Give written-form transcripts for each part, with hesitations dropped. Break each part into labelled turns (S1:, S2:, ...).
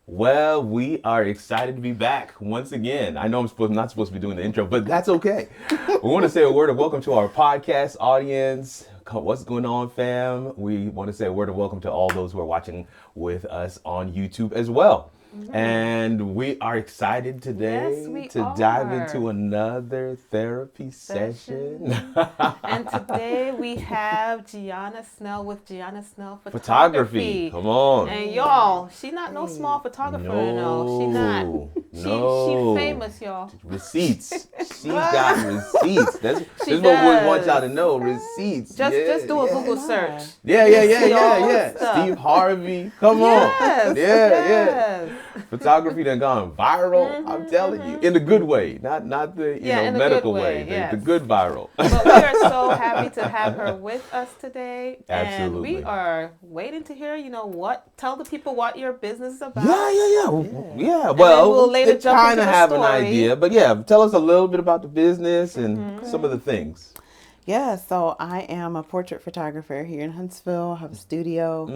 S1: Well, we are excited to be back once again. I know not supposed to be doing the intro, but that's okay. We want to say a word of welcome to our podcast audience. What's going on, fam? We want to say a word of welcome to all those who are watching with us on YouTube as well. And we are excited today to dive into another therapy session.
S2: And today we have Gianna Snell with Gianna Snell
S1: Photography. Come on.
S2: And y'all, she's not no small photographer, She's not. She famous, y'all.
S1: Receipts. She's got receipts. That's what we want y'all to know. Receipts.
S2: Just do a Google search.
S1: Yeah. Steve Harvey. Come on.
S2: Yes.
S1: Photography done gone viral. I'm telling you, in the good way, not the medical way.
S2: Yes.
S1: The good viral.
S2: But we are so happy to have her with us today.
S1: Absolutely.
S2: And we are waiting to hear, tell the people what your business is about.
S1: Yeah. Well,
S2: we'll later jump
S1: kind
S2: into
S1: of
S2: the
S1: have
S2: story.
S1: an idea, but tell us a little bit about the business and some of the things.
S3: Yeah, so I am a portrait photographer here in Huntsville. I have a studio.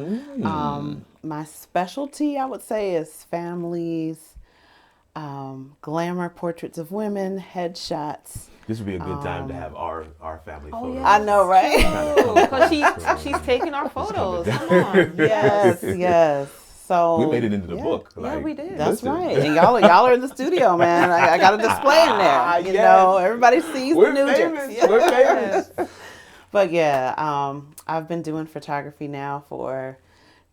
S3: My specialty, I would say, is families, glamour portraits of women, headshots.
S1: This would be a good time to have our family photos.
S2: Yeah.
S3: I know, right?
S2: Because she's taking our photos. Come on.
S3: Yes. So
S1: we made it into the book.
S2: Yeah, we did.
S3: That's right. And y'all are in the studio, man. I got a display in there. You know, everybody sees
S1: We're
S3: the
S1: famous.
S3: nugents.
S1: We're famous.
S3: But I've been doing photography now for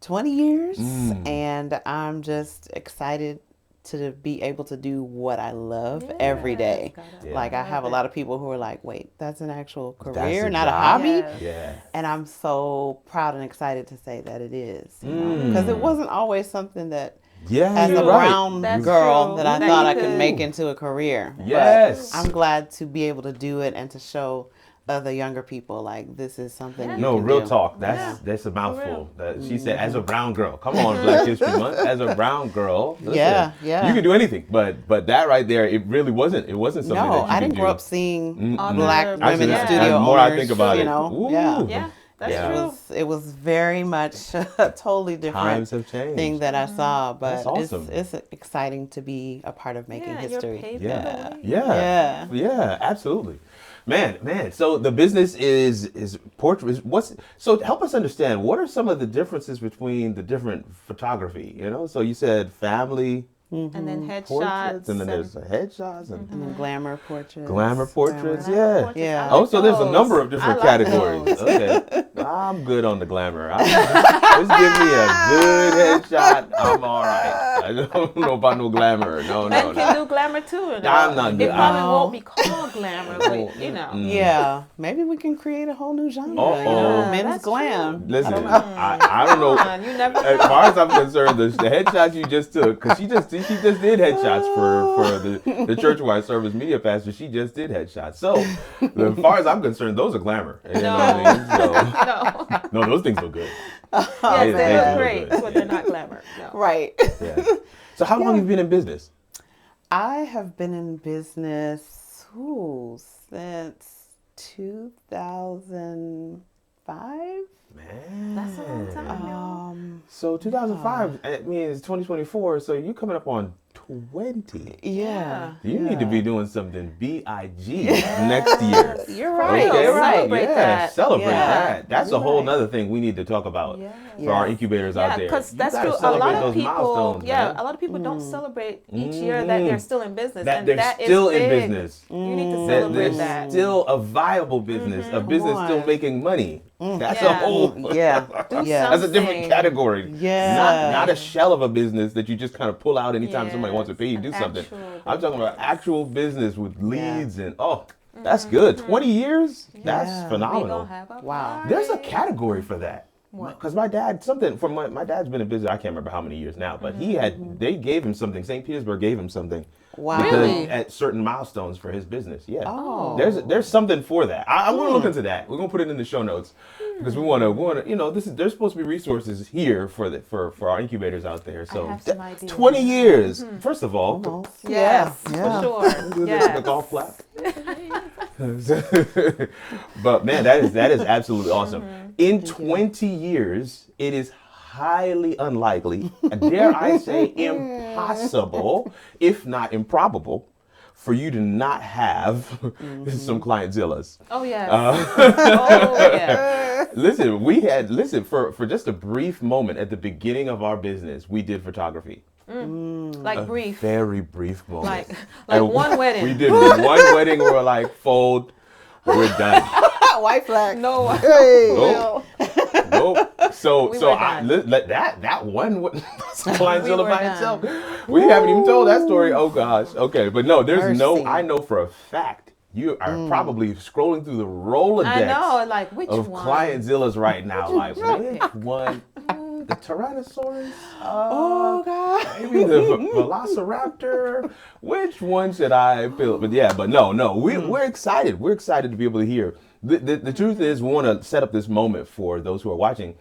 S3: 20 years, and I'm just excited to be able to do what I love every day. Like I have a lot of people who are like, wait, that's an actual career, not a hobby?
S1: Yeah.
S3: And I'm so proud and excited to say that it is, because it wasn't always something that as a brown girl that I thought I could make into a career.
S1: Yes.
S3: But I'm glad to be able to do it and to show other younger people like this is something you
S1: No,
S3: can
S1: real
S3: do.
S1: talk. That's a mouthful. She said, as a brown girl. Come on, Black History Month. As a brown girl. Listen,
S3: Yeah.
S1: You can do anything, but that right there, it really wasn't. It wasn't something that you
S3: I didn't
S1: could
S3: grow
S1: do.
S3: up seeing
S2: Other
S3: black
S2: women
S3: women
S2: Yeah.
S3: studio
S1: The more I
S3: owners,
S1: think about
S3: you
S1: it,
S3: know,
S1: ooh.
S2: Yeah, that's
S1: Yeah.
S2: true.
S3: It was very much a totally different
S1: Times have changed.
S3: thing that I saw, but
S1: That's awesome.
S3: it's exciting to be a part of making history.
S2: You're paving
S1: Yeah.
S2: the way.
S1: Yeah, absolutely. Man. So the business is portrait. So help us understand, what are some of the differences between the different photography? So you said family
S2: And then
S1: portraits,
S2: headshots.
S1: and then there's the headshots and
S3: And then glamour portraits.
S1: glamour portraits.
S2: Glamour
S1: Yeah.
S2: portraits.
S3: Yeah.
S2: I like
S1: So there's a
S2: those.
S1: number of different
S2: I like
S1: categories.
S2: those.
S1: Okay, I'm good on the glamour. Just give me a good headshot. I'm all right. I don't know about no glamour. No.
S2: Men can do glamour too.
S1: I'm not good.
S2: It probably won't be called glamour, but
S3: Yeah, maybe we can create a whole new genre.
S1: Uh-oh.
S3: Men's
S2: That's
S3: glam.
S1: Listen, I don't know.
S2: Come on, you never
S1: As far as I'm concerned, the headshots you just took, because she just did headshots for the church where I serve as media pastor. She just did headshots. So, as far as I'm concerned, those are glamour. You know what I mean? So,
S2: No.
S1: no, those things look good.
S2: Yes,
S1: They
S2: they
S1: look
S2: look great,
S1: good.
S2: but they're not glamour. No.
S3: Right.
S1: Yeah. So, how long have you been in business?
S3: I have been in business since 2005.
S1: Man.
S2: That's a long time, y'all.
S1: So 2005, I mean, it's 2024, so you're coming up on 20.
S3: Yeah.
S1: You need to be doing something B.I.G. next year.
S3: You're right.
S1: Okay?
S3: You're right.
S2: Celebrate that.
S1: Celebrate
S3: Yeah.
S1: that. That's a whole nother thing we need to talk about for our incubators out
S2: Yeah,
S1: there.
S2: because
S1: You
S2: that's
S1: gotta
S2: true. A
S1: celebrate
S2: lot of
S1: those
S2: people,
S1: milestones, man.
S2: a lot of people don't celebrate each year that they're still in business,
S1: That
S2: and
S1: they're
S2: that is
S1: still in
S2: big.
S1: business.
S2: You need to
S1: That
S2: celebrate
S1: they're
S2: that.
S1: still a viable business, a business still
S3: on.
S1: making money. That's a
S2: Yeah.
S1: whole.
S3: Yeah. Yeah.
S1: That's a different
S2: Something.
S1: category.
S3: Yeah.
S1: Not a shell of a business that you just kind of pull out anytime somebody wants to pay you to do
S2: An
S1: something.
S2: actual
S1: I'm talking about actual business with leads and that's
S2: Mm-hmm.
S1: good. 20 years? That's
S3: Yeah.
S2: We
S1: phenomenal.
S2: gonna have a
S3: Wow.
S2: party.
S1: There's a category for that. Because my dad, my dad's been in business, I can't remember how many years now, but they gave him something. St. Petersburg gave him something.
S3: Wow.
S1: Because
S2: Really?
S1: at certain milestones for his business. Yeah.
S3: Oh.
S1: There's something for that. I'm going to look into that. We're going to put it in the show notes because we want to, there's supposed to be resources here for our incubators out there. So
S2: have some ideas.
S1: 20 years, first of all.
S2: Yes,
S3: Yeah.
S2: for sure.
S1: The
S2: Yes.
S1: golf clap. But man, that is absolutely awesome. In 20 years, it is highly unlikely, dare I say impossible, if not improbable, for you to not have some clientillas.
S2: Oh yes. Oh yeah.
S1: Listen, for just a brief moment at the beginning of our business, we did photography.
S2: Like brief.
S1: Very brief moment.
S2: Like
S1: And
S2: one wedding.
S1: We did one wedding. We're like, fold, we're done.
S3: White flag.
S2: No.
S3: Hey.
S1: Nope. Nope. So
S2: We
S1: so
S2: were
S1: I,
S2: done.
S1: that one clientilla
S2: We were
S1: by
S2: done.
S1: itself. We haven't even told that story. Oh gosh. Okay, but no, there's no.
S3: Mercy.
S1: I know for a fact you are probably scrolling through the Rolodex
S2: I know. Like which
S1: of
S2: one?
S1: clientillas right now. Like
S2: one?
S1: which one? The Tyrannosaurus?
S3: Oh God.
S1: Maybe the Velociraptor? Which one should I pill? But yeah, but no, we're excited. We're excited to be able to hear. The truth is, we want to set up this moment for those who are watching.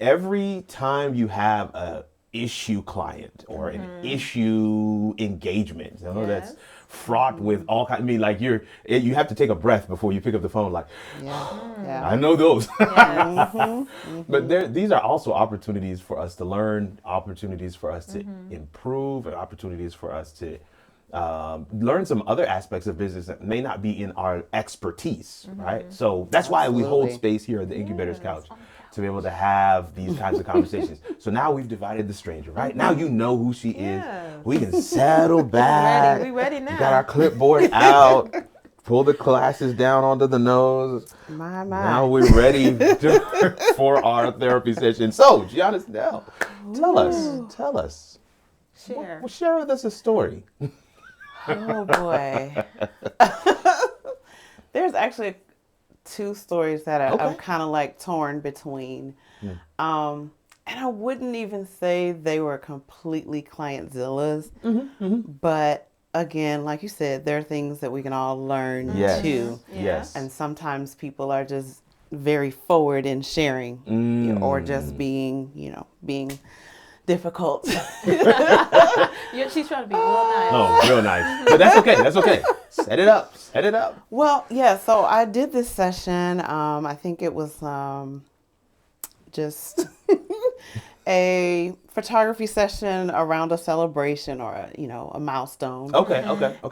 S1: Every time you have a issue client or an issue engagement, that's fraught with all kinds. I mean, like you have to take a breath before you pick up the phone. Like,
S3: Yeah.
S1: I know those.
S2: Yes.
S1: But these are also opportunities for us to learn, opportunities for us to improve, and opportunities for us to learn some other aspects of business that may not be in our expertise, right? So that's why we hold
S3: Absolutely.
S1: space here at the Incubator's Couch to be able to have these kinds of conversations. So now we've divided the stranger, right? Now you know who she is.
S2: Yes.
S1: We can settle back.
S2: We ready now.
S1: We got our clipboard out. Pull the glasses down onto the nose.
S3: My.
S1: Now we're ready for our therapy session. So, Gianna Snell, tell us.
S2: Share.
S1: Well, share with us a story.
S3: Oh boy. There's actually two stories that I'm kind of like torn between. And I wouldn't even say they were completely clientzillas, but again, like you said, there are things that we can all learn
S1: Yes.
S3: too.
S1: Yes.
S3: And sometimes people are just very forward in sharing, or just being difficult.
S2: Yeah, she's trying to be real nice.
S1: Oh, real nice. But that's okay. That's okay. Set it up. Set it up.
S3: Well, yeah, so I did this session. I think it was just a photography session around a celebration or a milestone.
S1: Okay.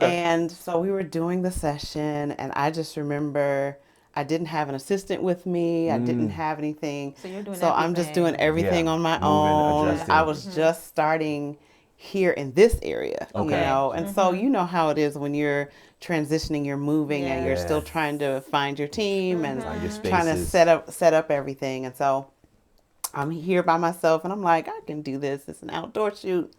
S3: And so we were doing the session, and I just remember I didn't have an assistant with me. I didn't have anything.
S2: So you're doing
S3: I'm just doing everything
S1: Yeah.
S3: on my
S1: Moving,
S3: own.
S1: adjusting.
S3: I was just starting here in this area,
S1: Okay.
S3: and so you know how it is when you're transitioning, you're moving, and you're still
S1: Yes.
S3: trying to find your team and
S1: Find your
S3: trying to
S1: spaces.
S3: set up everything. And so I'm here by myself, and I'm like, I can do this. It's an outdoor shoot.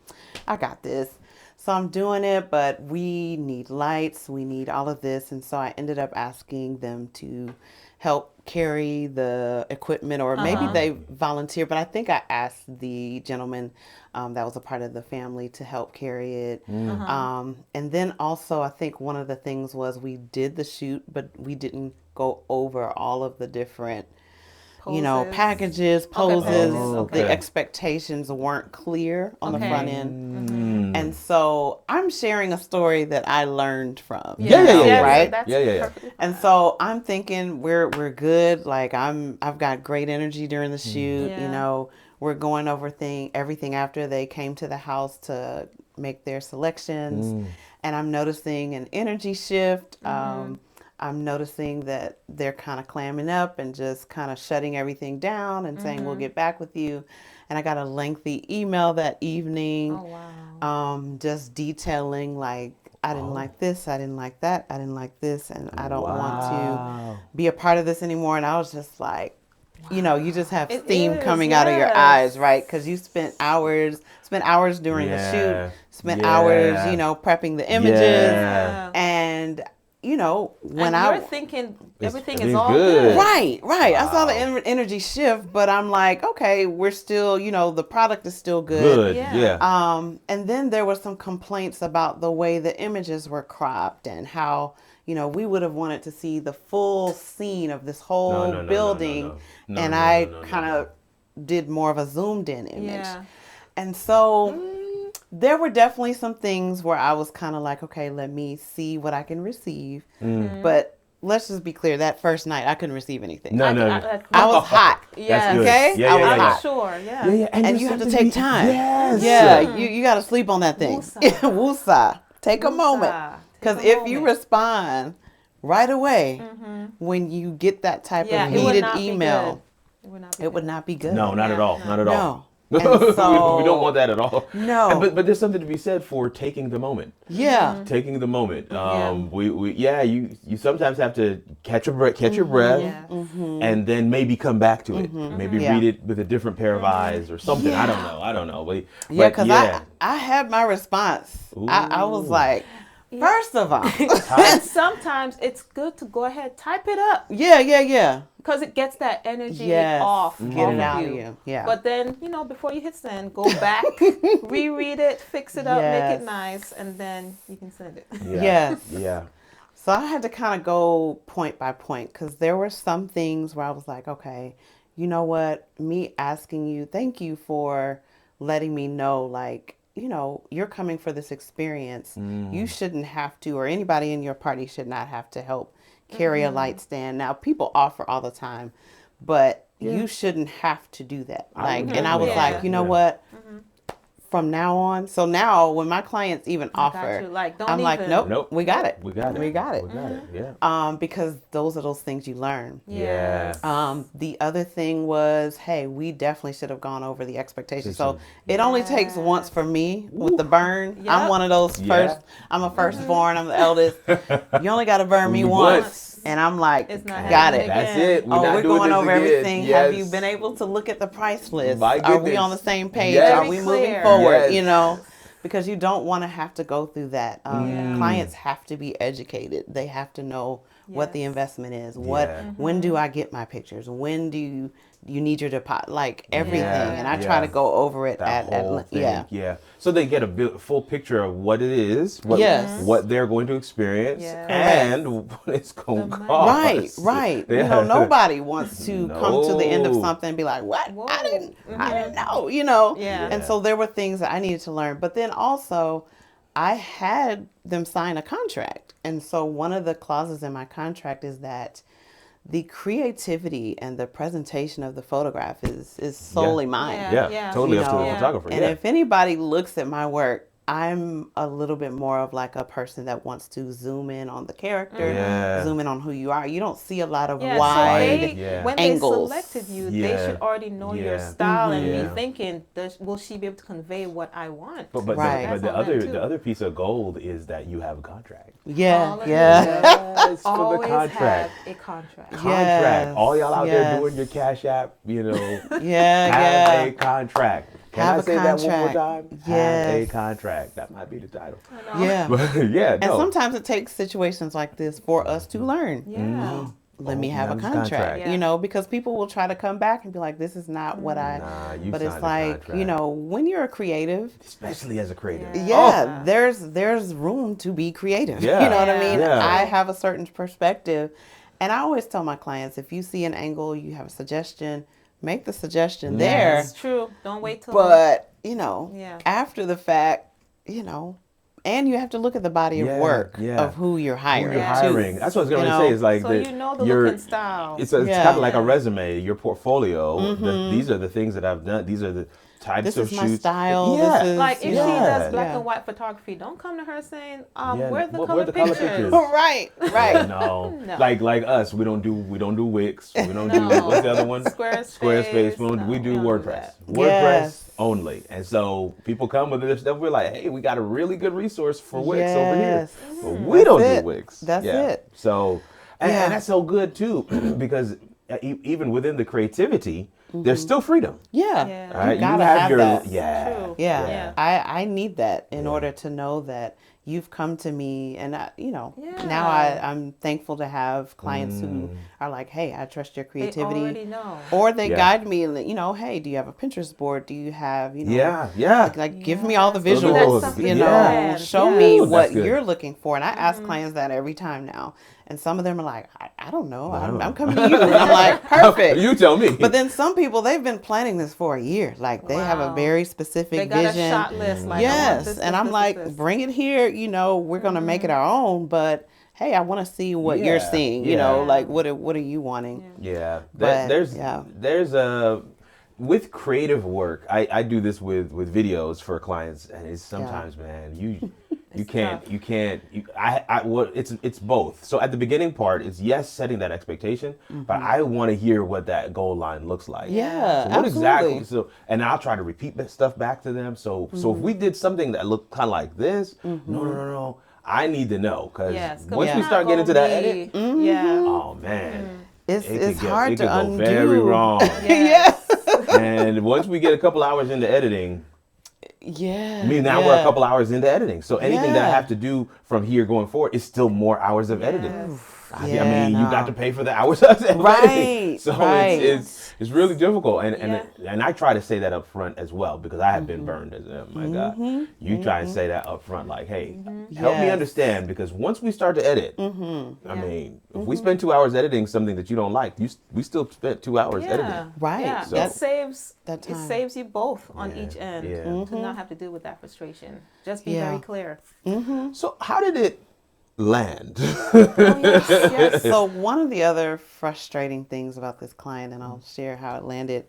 S3: I got this. So I'm doing it, but we need lights. We need all of this. And so I ended up asking them to help carry the equipment, or maybe they volunteer, but I think I asked the gentleman that was a part of the family to help carry it. And then also, I think one of the things was we did the shoot, but we didn't go over all of the different
S2: Poses.
S3: packages, poses.
S1: Okay.
S3: The expectations weren't clear on the
S2: Okay.
S3: front end. And so I'm sharing a story that I learned from.
S1: Yeah.
S3: Right?
S2: That's
S1: Yeah.
S2: perfectly fine.
S3: And so I'm thinking we're good. Like I've got great energy during the shoot.
S2: Yeah.
S3: We're going over everything after they came to the house to make their selections. And I'm noticing an energy shift. I'm noticing that they're kind of clamming up and just kind of shutting everything down and saying, we'll get back with you. And I got a lengthy email that evening.
S2: Oh wow.
S3: Just detailing like, I didn't like this, I didn't like that, I didn't like this, and I don't want to be a part of this anymore. And I was just like, you just have
S2: It
S3: steam
S2: is,
S3: coming out of your
S2: yes.
S3: eyes, right? Because you spent hours during the shoot, spent hours, prepping the images.
S1: Yeah.
S3: And, when
S2: and you're thinking everything is
S1: everything's
S2: all
S1: good.
S2: good.
S3: Right. I saw the
S1: Wow.
S3: energy shift, but I'm like, okay, we're still, the product is still
S1: Good.
S2: Yeah.
S1: Yeah.
S3: And then there were some complaints about the way the images were cropped and how, we would have wanted to see the full scene of this whole
S1: No.
S3: building.
S1: No,
S3: And
S1: no,
S3: I
S1: no, no,
S3: kind of did more of a zoomed in image.
S2: Yeah.
S3: And so there were definitely some things where I was kind of like, okay, let me see what I can receive. But let's just be clear. That first night, I couldn't receive anything.
S1: No.
S3: I was hot.
S2: Yes.
S1: Good.
S3: Okay?
S1: Yeah,
S3: I was
S1: yeah,
S3: hot.
S2: Sure. Yeah.
S1: Yeah.
S3: And
S1: there's
S3: you have to
S1: something
S3: take time.
S1: Yes.
S3: Yeah, you got to sleep on that thing.
S2: Woosah.
S3: Woosah. Take a moment.
S2: Woosah.
S3: Because
S2: Take a
S3: if you
S2: moment.
S3: respond right away when you get that type
S2: Yeah,
S3: of
S2: it would
S3: needed
S2: not be
S3: email,
S2: good.
S3: it would not be good.
S1: No, not at all. Not at all.
S3: No. And so,
S1: we don't want that at all.
S3: No.
S1: But there's something to be said for taking the moment.
S3: Yeah.
S1: Taking the moment.
S2: Yeah.
S1: You sometimes have to catch your breath,
S2: Yeah.
S1: and then maybe come back to it. Maybe
S3: Yeah.
S1: read it with a different pair of eyes or something.
S3: Yeah.
S1: I don't know. But
S3: Because
S1: yeah.
S3: I had my response. I was
S1: Ooh.
S3: like, first of all,
S2: And sometimes it's good to go ahead, type it up,
S3: yeah.
S2: because it gets that energy
S3: Yes.
S2: off.
S3: Get
S2: off
S3: it out
S2: of
S3: of you. Yeah.
S2: But then, before you hit send, go back, reread it, fix it up, make
S3: Yes.
S2: it nice, and then you can send it.
S3: Yes.
S1: Yeah.
S3: So I had to kind of go point by point because there were some things where I was like, okay, you know what? Me asking you, thank you for letting me know, like, you're coming for this experience. You shouldn't have to, or anybody in your party should not have to help carry a light stand. Now, people offer all the time, but you shouldn't have to do that. And I was like, you know what? From now on, so now when my clients even offer,
S2: you. Like, don't
S3: I'm like,
S2: even-
S3: nope, we got it.
S1: We got it.
S3: We got it.
S1: We got it. Yeah.
S3: Because those are those things you learn.
S2: Yes.
S3: The other thing was, hey, we definitely should have gone over the expectations. So it only takes once for me with the burn.
S2: Yep.
S3: I'm one of those first. I'm a firstborn. I'm the eldest. You only got to burn me once. And I'm like,
S2: It's not
S3: got
S2: happening
S3: it.
S1: That's
S2: again.
S1: it.
S3: We're
S1: doing
S3: going
S1: this
S3: over
S1: again.
S3: everything.
S1: Yes.
S3: Have you been able to look at the price list?
S1: My
S3: Are we
S1: goodness.
S3: on the same page?
S1: Yes.
S3: Are we
S2: Very
S3: moving
S2: clear.
S3: forward?
S1: Yes.
S3: Because you don't want to have to go through that. Clients have to be educated. They have to know what the
S2: Yes.
S3: investment is.
S1: Yeah.
S3: When do I get my pictures? When do you need your deposit? Like everything.
S1: Yeah.
S3: And I
S1: Yeah.
S3: try to go over it
S1: That whole thing.
S3: yeah.
S1: Yeah. So they get a full picture of what it is,
S3: Yes.
S1: what they're going to experience,
S2: Yes.
S1: and what it's going to
S2: The money.
S1: cost.
S3: Right.
S1: Yeah.
S3: Nobody wants to come to the end of
S1: No.
S3: something and be like, what?
S2: Whoa.
S3: I didn't know,
S2: Yeah.
S3: And so there were things that I needed to learn. But then also I had them sign a contract. And so one of the clauses in my contract is that the creativity and the presentation of the photograph is solely mine.
S1: Yeah.
S2: Yeah.
S1: Totally
S3: You
S1: up to the
S3: know,
S1: photographer.
S3: And
S1: yeah.
S3: if anybody looks at my work, I'm a little bit more of like a person that wants to zoom in on the character,
S1: Yeah.
S3: zoom in on who you are. You don't see a lot of
S2: Yeah,
S3: wide
S1: Yeah.
S2: when
S3: angles.
S2: they selected you,
S1: Yeah.
S2: they should already know your
S1: Yeah.
S2: style and
S1: Yeah.
S2: be thinking, will she be able to convey what I want?
S1: But
S3: Right.
S1: but the
S2: That's all that too.
S1: other piece of gold is that you have a contract.
S3: Yeah,
S2: All of
S3: yeah.
S1: Yes, for the
S2: Always
S1: contract.
S2: have a contract.
S3: Yeah.
S1: Contract.
S3: Yes,
S1: All y'all out there
S3: yes.
S1: doing your Cash App,
S3: Yeah,
S1: have
S3: yeah.
S1: a contract. Can
S3: Have
S1: I
S3: a
S1: say that one more
S3: contract.
S1: time? Have a
S3: Yes.
S1: contract. That might be the title.
S2: I know.
S3: Yeah.
S1: But yeah,
S3: And
S1: no.
S3: sometimes it takes situations like this for us to learn.
S2: Yeah.
S3: Let me
S1: Oh,
S3: have a
S1: now it's
S3: contract,
S2: contract.
S3: because people will try to come back and be like, this is not what I,
S1: Nah, you
S3: but
S1: signed
S3: it's
S1: a
S3: like,
S1: contract.
S3: when you're a creative,
S1: Especially as a creator.
S3: yeah, there's room to be creative.
S1: Yeah.
S3: You know what I mean?
S1: Yeah.
S3: I have a certain perspective, and I always tell my clients, if you see an angle, you have a suggestion, make the suggestion there.
S2: That's true. Don't wait till.
S3: But,
S2: Yeah.
S3: after the fact, and you have to look at the body
S1: Yeah,
S3: of work
S1: yeah.
S3: of who you're hiring.
S1: Who you're
S2: Yeah.
S1: hiring. That's what I was going to
S3: You
S1: say.
S3: know,
S1: Is like
S2: so
S1: that
S2: you know the
S1: you're-
S2: look and style.
S1: It's
S3: Yeah.
S1: kind of like a resume, your portfolio. These are the things that I've done. These are the types
S3: This
S1: of
S3: is my
S1: shoots.
S3: style.
S1: Yeah.
S3: This is,
S2: Like if she
S1: Yeah.
S2: does black
S3: Yeah.
S2: and white photography, don't come to her saying,
S1: Yeah,
S2: where the
S1: where
S2: color
S1: the color
S2: pictures?
S1: pictures?
S3: right, right.
S1: No.
S2: No.
S1: Like us, we don't do Wix. We don't do
S2: No.
S1: what's the other one?
S2: Squarespace.
S1: We do
S2: we don't
S1: WordPress.
S2: that.
S1: WordPress
S3: Yes.
S1: only. And so people come with this stuff. We're like, hey, we got a really good resource for Wix over here.
S3: Yes.
S1: But we don't
S3: That's
S1: do
S3: it.
S1: Wix.
S3: That's
S1: Yeah.
S3: it.
S1: So, and
S3: Yeah.
S1: that's so good too, because even within the creativity, there's still freedom.
S3: Yeah.
S2: Yeah.
S1: All right,
S3: gotta have that.
S1: yeah,
S2: True.
S3: Yeah.
S2: Yeah.
S3: I need that in
S1: Yeah.
S3: order to know that you've come to me, and now
S2: Yeah.
S3: I'm thankful to have clients who are like, hey, I trust your
S2: They
S3: creativity.
S2: already know.
S3: Or they
S1: Yeah.
S3: guide me, and hey, do you have a Pinterest board? Do you have,
S1: yeah.
S3: like give me all the
S2: Yes.
S1: Those
S3: visuals,
S1: are
S2: something
S1: yeah.
S3: show
S2: Yeah.
S3: me
S1: Ooh, that's
S3: what
S1: good.
S3: you're looking for. And I ask clients that every time now. And some of them are like, I don't know. I'm coming to you. And I'm like, perfect.
S1: You tell me.
S3: But then some people, they've been planning this for a year. Like they have a
S2: Wow.
S3: very specific
S2: They got
S3: vision.
S2: a shot list. Like, I want
S3: Yes.
S2: this,
S3: And
S2: this,
S3: I'm
S2: this,
S3: like,
S2: this.
S3: bring it here. We're going to make it our own. But hey, I want to see what you're seeing, you know, like what are you wanting?
S1: Yeah.
S3: But,
S1: There's a, with creative work, I do this with videos for clients, and it's sometimes, man, it's both. So at the beginning part, it's setting that expectation, but I want to hear what that goal line looks like.
S3: Yeah,
S1: so what
S3: absolutely.
S1: exactly? And I'll try to repeat that stuff back to them. So if we did something that looked kind of like this, no, I need to know, because once we start getting to that edit, oh man,
S3: it's hard to undo.
S1: Go very wrong.
S3: Yes.
S1: And once we get a couple hours into editing,
S3: yeah,
S1: now we're a couple hours into editing. So anything that I have to do from here going forward is still more hours of editing. I mean, you got to pay for the hours of editing. So it's really difficult. And I try to say that up front as well, because I have been burned as my God. You try and say that up front, like, hey, help me understand, because once we start to edit, I mean, if we spend 2 hours editing something that you don't like, we still spent 2 hours editing.
S3: Right.
S2: Yeah.
S1: So,
S2: it saves
S3: that time.
S2: It saves you both on each end to not have to deal with that frustration. Just be very clear.
S1: So how did it land?
S3: So one of the other frustrating things about this client, and I'll share how it landed,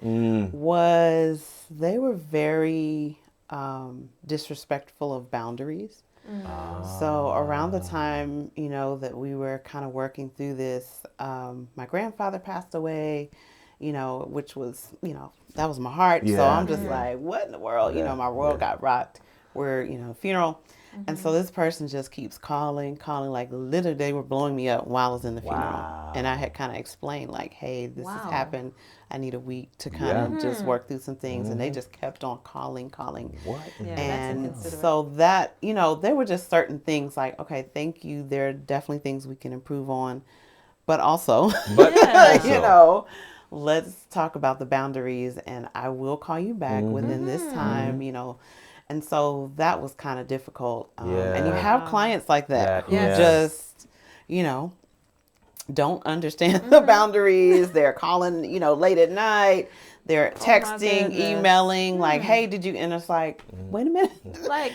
S3: was they were very disrespectful of boundaries. So around the time, you know, that we were kind of working through this, my grandfather passed away, you know, which was, you know, that was my heart. So I'm just like, what in the world? You know, my world got rocked. We're, you know, funeral. And so this person just keeps calling, like literally they were blowing me up while I was in the funeral. And I had kind of explained like, hey, this has happened. I need a week to kind of just work through some things. And they just kept on calling.
S1: What?
S3: And so that, you know, there were just certain things like, okay, thank you. There are definitely things we can improve on. But also, you know, let's talk about the boundaries, and I will call you back within this time, you know. And so that was kind of difficult. And you have clients like that who just, you know, don't understand the boundaries. They're calling, you know, late at night. They're texting, emailing, like, hey, did you? And it's like, wait a minute.
S2: Like,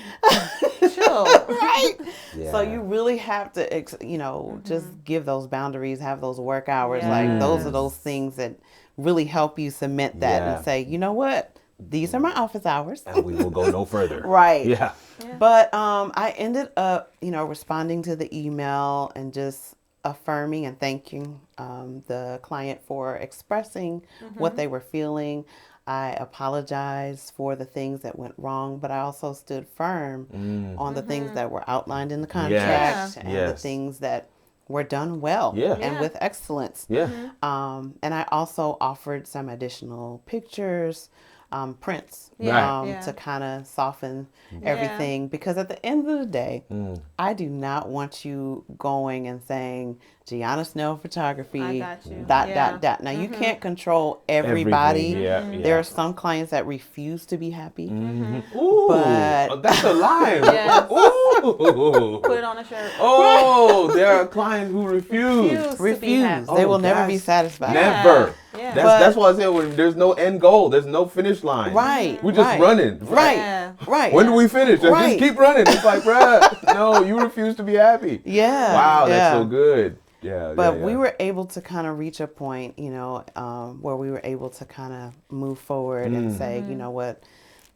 S2: chill.
S3: Right? Yeah. So you really have to, you know, just give those boundaries, have those work hours. Like, those are those things that really help you cement that and say, you know what? These are my office hours.
S1: And we will go no further.
S3: Right.
S1: Yeah.
S3: But I ended up, you know, responding to the email and just affirming and thanking the client for expressing what they were feeling. I apologized for the things that went wrong, but I also stood firm on the things that were outlined in the contract and the things that were done well and with excellence. And I also offered some additional pictures, prints to kind of soften everything, because at the end of the day, I do not want you going and saying Gianna Snell photography,
S2: I got you.
S3: dot. Now you can't control everybody. There are some clients that refuse to be happy.
S1: Ooh,
S3: but
S1: that's a line. Ooh.
S2: Put it on a shirt.
S1: Oh, there are clients who refuse.
S3: They will never be satisfied.
S1: Never. That's why I said when there's no end goal, there's no finish line.
S3: Right.
S1: We're just running.
S3: Right.
S1: When do we finish? Just keep running. It's like, bruh, no, you refuse to be happy.
S3: Yeah.
S1: Wow, that's so good. But
S3: we were able to kind of reach a point, you know, where we were able to kind of move forward and say, you know what,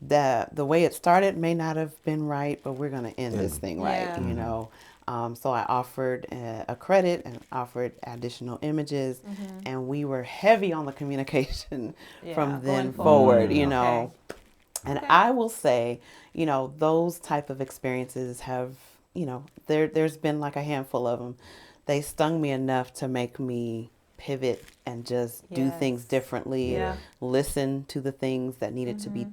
S3: the way it started may not have been right, but we're going to end this thing right, you know. So I offered a credit and offered additional images, and we were heavy on the communication from then forward, you know. And I will say, you know, those type of experiences have, you know, there's been like a handful of them. They stung me enough to make me pivot and just do things differently, listen to the things that needed to be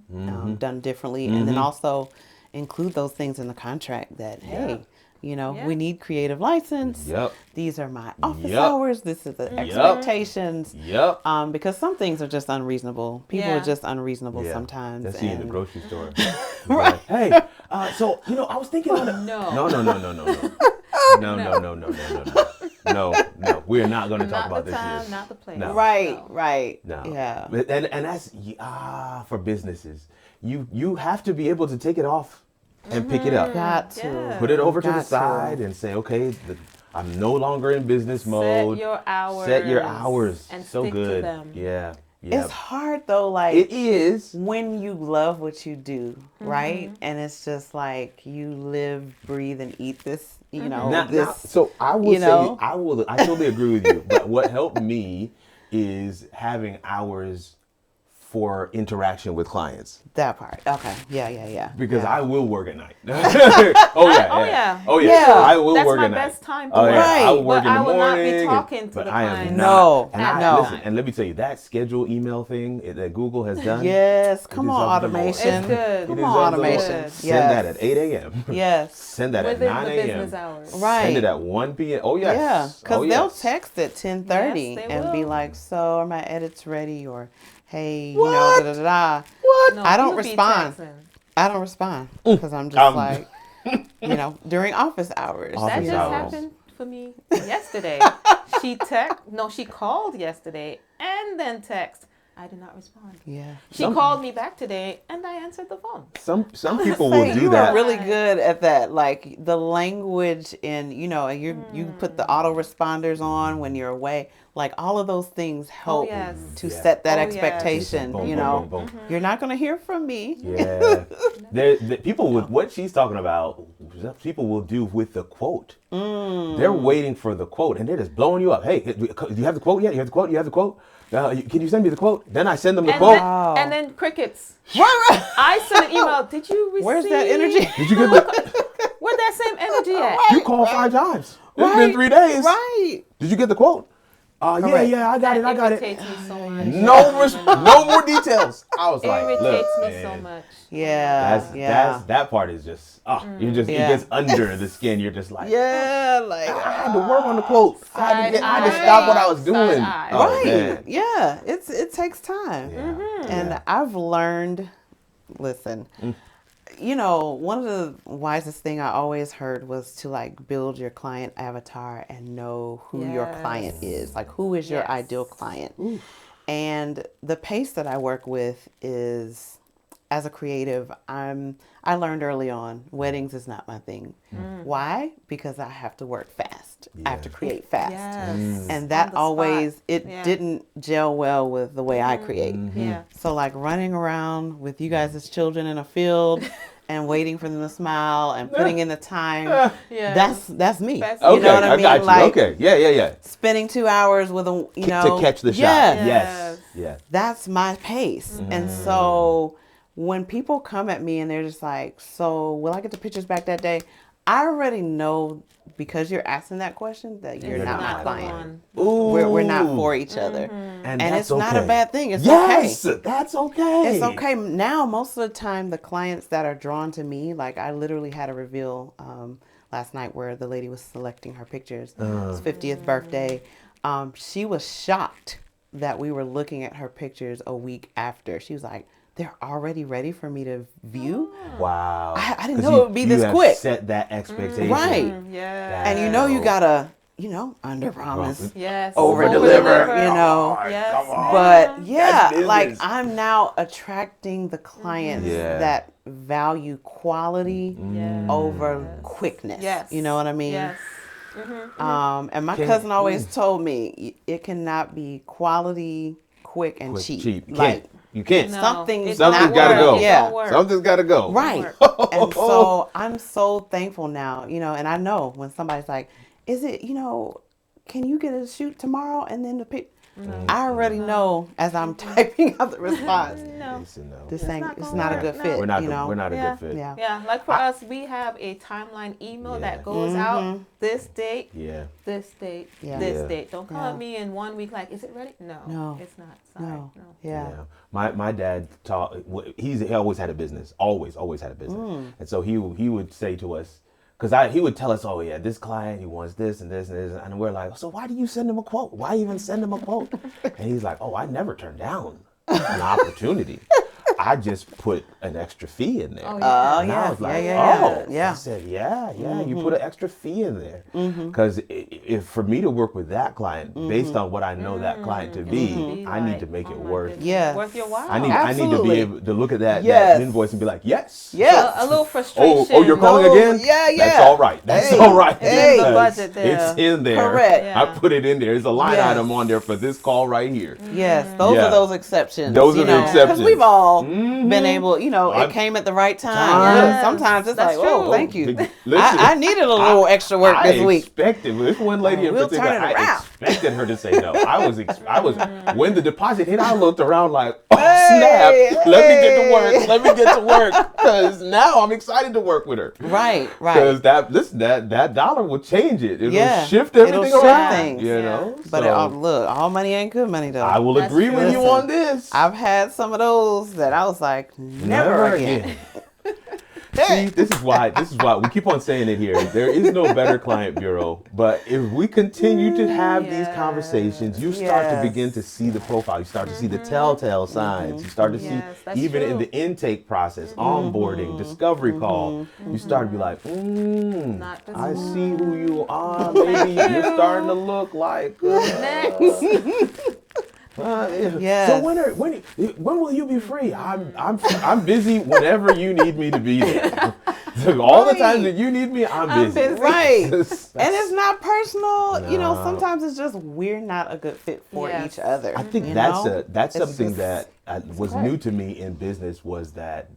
S3: done differently, and then also include those things in the contract that, hey, you know, we need creative license. These are my office hours. This is the expectations. Because some things are just unreasonable. People are just unreasonable sometimes.
S1: That's you in the grocery store. Right. Hey, so, you know, I was thinking on it. No, we're not going to talk about this here.
S2: Not the place.
S1: No.
S3: Right.
S1: No.
S3: Yeah.
S1: And that's for businesses. You have to be able to take it off and pick it up.
S3: Got to.
S1: Put it over to the side and say, okay, I'm no longer in business mode.
S2: Set your hours.
S1: Set your hours.
S2: And
S1: So
S2: stick
S1: good.
S2: to them.
S1: Yeah. Yeah.
S3: It's hard though, like
S1: It is.
S3: when you love what you do, right? And it's just like you live, breathe, and eat this. You know,
S1: So I will
S3: you know?
S1: say I totally agree with you. But what helped me is having hours for interaction with clients.
S3: That part. Okay. Yeah.
S1: Because
S3: yeah.
S1: I will work at night. Oh yeah.
S3: Yeah.
S1: I will
S2: That's
S1: work
S2: my
S1: at night.
S2: best time to
S1: Oh
S2: work.
S1: yeah. I will
S3: Right.
S1: work
S2: But
S1: in the
S2: I will not be
S1: morning.
S2: talking to
S1: but
S2: the
S1: I am
S2: client.
S1: not.
S3: No.
S1: And
S3: No.
S1: listen, and let me tell you, that schedule email thing that Google has done.
S3: Yes. Come on,
S1: deserves the more.
S3: automation.
S2: It's good.
S3: Come
S1: It
S3: on,
S1: deserves the more.
S3: automation.
S2: Good.
S1: Send that
S3: Yes.
S1: at 8 a.m.
S3: Yes.
S1: Send that
S2: Within
S1: at 9
S2: the
S1: a.m.
S2: business hours.
S3: Right.
S1: Send it at 1 p.m. Oh yes.
S3: Yeah, because
S1: oh,
S3: they'll
S1: yes.
S3: text at 10:30
S2: Yes, they
S3: and be
S2: will.
S3: like, "So are my edits ready?" Or, "Hey,
S1: What?
S3: you know, da da da."
S1: What?
S2: No,
S3: I don't
S2: you'll be
S3: respond.
S2: texting.
S3: I don't respond because I'm just like, during office hours.
S1: Office
S2: That
S3: you
S2: just
S3: know.
S1: hours.
S2: happened for me yesterday. She called yesterday and then text. I did not respond.
S3: Yeah.
S2: She called me back today and I answered the phone.
S1: Some people will
S3: Say,
S1: do
S3: you
S1: that.
S3: are really good at that, like the language and and you put the autoresponders on when you're away. Like all of those things help
S2: yes.
S3: to
S1: Yeah.
S3: set that
S2: Oh, yes.
S3: expectation.
S1: Boom,
S3: you
S1: boom,
S3: know,
S1: boom, boom.
S3: you're not gonna hear from me.
S1: Yeah. People with what she's talking about, people will do with the quote. They're waiting for the quote and they're just blowing you up. Hey, do you have the quote yet? You have the quote? You have the quote? Can you send me the quote? Then I send them the quote.
S2: And then crickets.
S3: Right.
S2: I sent an email. Did you receive?
S3: Where's that energy?
S1: Did you get the?
S2: Where's that same energy at?
S1: You called 5 times. It's been 3 days.
S3: Right.
S1: Did you get the quote?
S3: Correct.
S1: Yeah, I got it. I got it.
S2: irritates me so much.
S1: No more details. I was
S2: It
S1: like, look,
S2: irritates me
S1: man,
S2: so much.
S3: Yeah.
S1: that part is just you just
S3: Yeah.
S1: it gets under the skin. You're just like,
S3: Yeah, like
S1: I had to work on the quote. I had to
S2: Side
S1: stop what I
S2: eye.
S1: was doing.
S2: Side eye.
S1: Oh,
S3: right.
S1: man.
S3: Yeah, it takes time.
S1: Yeah.
S3: And I've learned, listen, one of the wisest thing I always heard was to like build your client avatar and know who your client is. Like who is your
S2: Yes.
S3: ideal client? And the pace that I work with is, as a creative, I learned early on weddings is not my thing. Why? Because I have to work fast. I have to create fast.
S2: Yes.
S3: And that
S2: On the
S3: always
S2: spot.
S3: it didn't gel well with the way I create.
S2: Yeah.
S3: So like running around with you guys as children in a field and waiting for them to smile and putting in the time.
S2: Yeah.
S3: That's me.
S2: That's
S1: Okay,
S3: You know what I mean?
S1: got you.
S3: Like
S1: okay, yeah.
S3: spending 2 hours with a
S1: To catch the shot.
S3: Yeah.
S1: Yes. Yeah.
S3: That's my pace. And so when people come at me and they're just like, "So will I get the pictures back that day?" I already know, because you're asking that question, that you're not my
S2: the
S3: client.
S2: one.
S1: Ooh.
S3: We're not for each other.
S1: And
S3: And
S1: that's
S3: it's not a
S1: okay.
S3: bad thing. It's
S1: Yes,
S3: okay.
S1: that's okay.
S3: It's okay. Now, most of the time, the clients that are drawn to me, like I literally had a reveal last night where the lady was selecting her pictures. It's 50th birthday. She was shocked that we were looking at her pictures a week after. She was like, "They're already ready for me to view?"
S1: Wow.
S3: I didn't
S1: 'Cause
S3: know it would be this
S1: you have
S3: quick.
S1: Set that expectation.
S3: Right.
S2: Yeah.
S3: And you gotta, under promise,
S2: Yes.
S3: over deliver,
S2: Yes.
S1: Come on.
S3: But yeah,
S1: That's
S3: like
S1: business.
S3: I'm now attracting the clients
S1: Yeah.
S3: that value quality
S2: Yes.
S3: over quickness.
S2: Yes.
S3: You know what I mean?
S2: Yes.
S3: And my cousin always told me it cannot be quality, quick, and cheap.
S1: You
S3: Like
S1: can't. You can't.
S2: No,
S3: something's
S2: it
S1: Something's
S2: don't
S1: got to
S2: work.
S1: go.
S2: It
S3: Yeah.
S2: don't work.
S1: Something's got to go.
S3: right. And so I'm so thankful now, and I know when somebody's like, "Is it, can you get a shoot tomorrow?" And then the pic. I already know as I'm typing out the response.
S2: No.
S1: Listen, no.
S3: This
S2: It's
S3: ain't.
S2: not
S3: It's
S2: gonna
S3: not a
S2: work,
S3: good
S2: no.
S3: fit.
S1: We're not.
S3: you know.
S1: We're not a
S2: Yeah.
S1: good fit.
S3: Yeah.
S2: Yeah, like for us, we have a timeline email
S1: Yeah.
S2: that goes out this date,
S1: Yeah.
S2: this date,
S3: Yeah.
S2: this
S1: Yeah.
S2: date. Don't come
S3: Yeah.
S2: at me in 1 week like, is it ready? No,
S3: No.
S2: it's not. Sorry.
S3: No.
S2: No.
S3: Yeah.
S1: My dad taught. He always had a business. Always had a business. And so he would say to us, because he would tell us, "Oh yeah, this client, he wants this and this and this," and we're like, "So why do you send him a quote? Why even send him a quote?" And he's like, "Oh, I never turn down an opportunity. I just put an extra fee in there.
S2: Oh,
S3: Oh,
S2: yeah.
S1: And I
S3: yeah.
S1: was like,
S3: Yeah.
S1: oh,
S3: Yeah.
S1: I said, yeah, you put an extra fee in there. Because if for me to work with that client, based on what I know that client to be, I need to make it worth.
S3: Yeah.
S2: Worth your while.
S1: I need to
S3: Absolutely.
S1: be able to look at that
S3: Yes.
S1: invoice and be like, yes.
S3: Yes.
S2: A little frustration.
S1: Oh, you're calling
S3: No,
S1: again?
S3: yeah,
S1: That's
S3: yeah.
S1: all right. That's
S3: Hey,
S1: all right.
S3: it's in the
S1: Because
S2: budget there.
S1: It's in there.
S3: Correct.
S2: Yeah.
S1: I put it in there. There's a line
S3: Yes.
S1: item on there for this call right here.
S3: Yes, those
S1: Yeah.
S3: are those exceptions.
S1: Those are the
S3: Because
S1: exceptions.
S3: we've all been able, it came at the right time.
S2: Yes,
S3: Sometimes it's
S2: that's
S3: like, oh,
S2: true.
S3: thank you.
S1: Listen,
S3: I needed a little extra work this week.
S1: Expected this one lady in
S3: We'll
S1: particular.
S3: turn it
S1: I
S3: around.
S1: expected her to say no. I was when the deposit hit. I looked around like, oh
S3: Hey,
S1: snap! Let me get to work. Let me get to work because now I'm excited to work with her.
S3: Right.
S1: Because that dollar will change it. It'll
S3: Yeah,
S1: shift
S3: it'll
S1: everything
S3: shift
S1: around.
S3: things.
S1: You
S2: Yeah.
S1: know.
S3: But
S1: So,
S3: look, all money ain't good money though.
S1: I will
S2: That's
S1: agree
S2: true.
S1: with you
S3: Listen,
S1: on this.
S3: I've had some of those that I was like, never again.
S1: See, this is why we keep on saying it here. There is no better client bureau, but if we continue to have these conversations, you start to
S3: Yes.
S1: begin to see the profile. You start to see the telltale signs. You start to
S2: Yes,
S1: see
S2: that's
S1: even in
S2: true.
S1: the intake process, onboarding, discovery call. You start to be like,
S2: Not this
S1: I
S2: one.
S1: see who you are. Maybe you're starting to look like.
S2: Next.
S3: Yes.
S1: So when will you be free? I'm busy whenever you need me to be there. So all the times that you need me, I'm busy.
S3: Right. And
S1: That's-
S3: it's not personal.
S1: No.
S3: Sometimes it's just we're not a good fit for
S2: Yes.
S3: each other.
S1: I think
S3: you
S1: that's
S3: know?
S1: that's
S3: It's
S1: something
S3: just-
S1: that was
S3: correct.
S1: new to me in business was that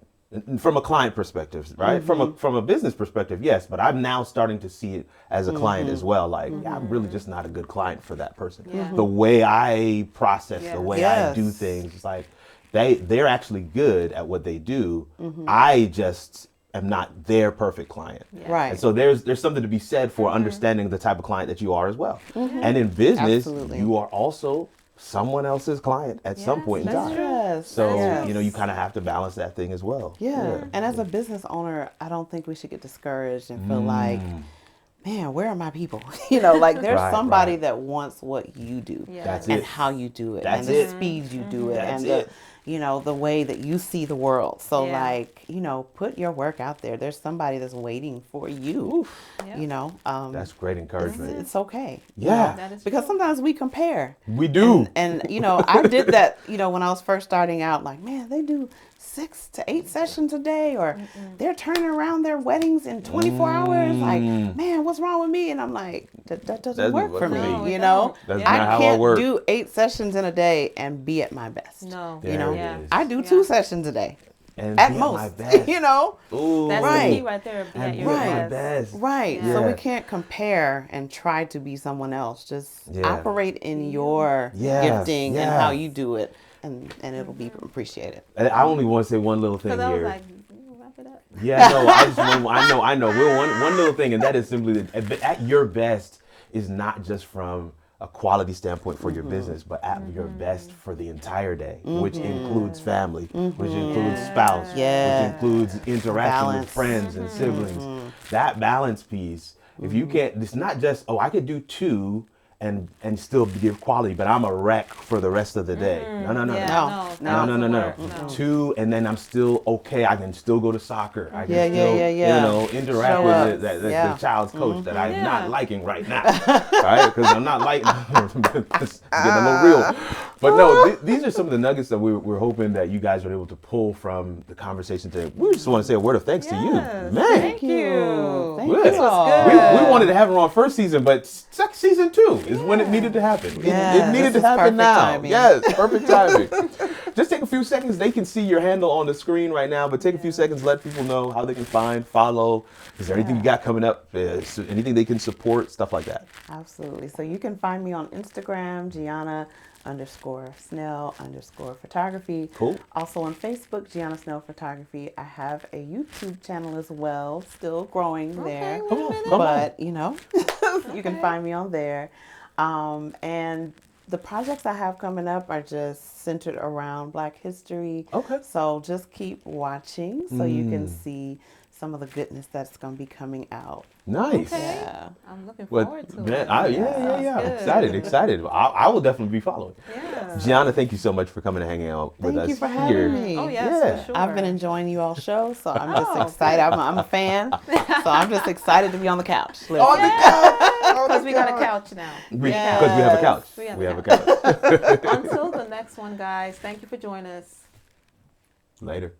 S1: from a client perspective, right? From a business perspective, yes, but I'm now starting to see it as a client as well. Like, yeah, I'm really just not a good client for that person.
S2: Yeah.
S1: The way I process, the way I
S3: Yes.
S1: do things, it's like they're actually good at what they do. I just am not their perfect client.
S2: Yeah.
S3: Right.
S1: And so there's something to be said for understanding the type of client that you are as well. And in business,
S3: Absolutely.
S1: you are also someone else's client at some
S2: Yes,
S1: point in
S2: that's
S1: time.
S2: true.
S3: Yes.
S1: So,
S3: yes.
S1: you kind of have to balance that thing as well.
S3: Yeah. And as a business owner, I don't think we should get discouraged and feel like, man, where are my people? Like there's
S1: Right,
S3: somebody
S1: right.
S3: that wants what you do.
S2: Yeah.
S1: That's
S3: And
S1: it.
S3: how you do it.
S1: That's
S3: and the
S1: it.
S3: speed you do it.
S1: That's
S3: and
S1: it.
S3: the way that you see the world. So
S2: Yeah.
S3: put your work out there. There's somebody that's waiting for you.
S2: Yep.
S1: That's great encouragement.
S3: It's okay.
S1: Yeah.
S2: That is
S3: Because
S2: true.
S3: sometimes we compare.
S1: We do.
S3: And I did that, when I was first starting out, like, man, they do 6 to 8 sessions a day, or they're turning around their weddings in 24 hours. Like, man, what's wrong with me? And I'm like, that doesn't
S1: Doesn't
S3: work
S1: work
S3: for
S1: for
S3: me,
S1: me.
S2: it don't.
S1: That's
S2: Yeah.
S3: I
S1: not how I
S3: can't
S1: work.
S3: do 8 sessions in a day and be at my best.
S2: No.
S1: There it
S2: Yeah.
S1: is.
S3: I do
S2: Yeah.
S3: 2 sessions a day
S1: And
S3: at
S1: be my
S3: most,
S1: best. Ooh.
S2: That's
S3: Right.
S2: the key right there. Be
S1: And
S2: at
S1: be
S2: your
S3: my
S2: best.
S3: Right.
S2: Yeah.
S3: So we
S1: Yeah.
S3: can't compare and try to be someone else. Just
S1: Yeah.
S3: operate in your
S1: Yes,
S3: gifting and
S1: yes.
S3: how you do it, and it'll be appreciated.
S1: And I only want to say one little thing
S2: Because I was
S1: here.
S2: like, wrap it up.
S1: Yeah, no, I know. We're one little thing, and that is simply that at your best is not just from a quality standpoint for your business, but at your best for the entire day, which includes family, which includes spouse,
S3: Yeah.
S1: which includes interaction with
S3: Balance.
S1: friends and siblings. That balance piece, if you can't, it's not just, I could do 2 and still give quality, but I'm a wreck for the rest of the day. No.
S2: Yeah,
S3: No.
S2: that
S1: No.
S2: doesn't work. No.
S1: 2, and then I'm still okay. I can still go to soccer. I can
S3: Yeah,
S1: still,
S3: yeah.
S1: interact
S3: Show
S1: with
S3: up.
S1: the
S3: Yeah.
S1: child's coach that I'm
S2: Yeah.
S1: not liking right now. Right? Because I'm not liking. It's getting a little real. But no, these are some of the nuggets that we're hoping that you guys are able to pull from the conversation today. We just want to say a word of thanks to you,
S2: Yes.
S1: man.
S2: Thank you.
S3: Thank
S1: Good.
S3: you
S2: This was
S3: all.
S2: good.
S1: We wanted to have her on first season, but season 2 is when it needed to happen.
S3: Yeah,
S1: It needed
S3: this
S1: to
S3: is
S1: happen
S3: perfect
S1: now.
S3: timing.
S1: Yes, perfect timing. Just take a few seconds. They can see your handle on the screen right now, but take a few seconds, let people know how they can follow. Is there anything you got coming up? Anything they can support? Stuff like that.
S3: Absolutely. So you can find me on Instagram, Gianna_Snell_photography.
S1: Cool.
S3: Also on Facebook, Gianna Snell Photography. I have a YouTube channel as well, still growing there.
S2: wait a minute.
S1: Come on.
S3: But, you can find me on there. And the projects I have coming up are just centered around Black history.
S1: Okay.
S3: So just keep watching so you can see some of the goodness that's going to be coming out.
S1: Nice.
S2: Okay.
S3: Yeah.
S2: I'm looking
S1: Well,
S2: forward to
S1: man,
S2: it.
S1: yeah.
S2: Sounds good.
S1: Excited. I will definitely be following.
S2: Yeah. Yeah.
S1: Gianna, thank you so much for coming and hanging out with
S3: Thank
S1: us
S3: you for
S1: here.
S3: having me.
S2: Oh, yes,
S1: Yeah.
S2: for sure.
S3: I've been enjoying you all show, so I'm just
S2: Oh,
S3: excited. I'm a fan, so I'm just excited to be on the couch.
S1: On the couch.
S2: Because we got a couch now.
S1: Because we have a couch.
S2: We have
S1: We
S2: a
S1: have a couch.
S2: Until the next one, guys, thank you for joining us.
S1: Later.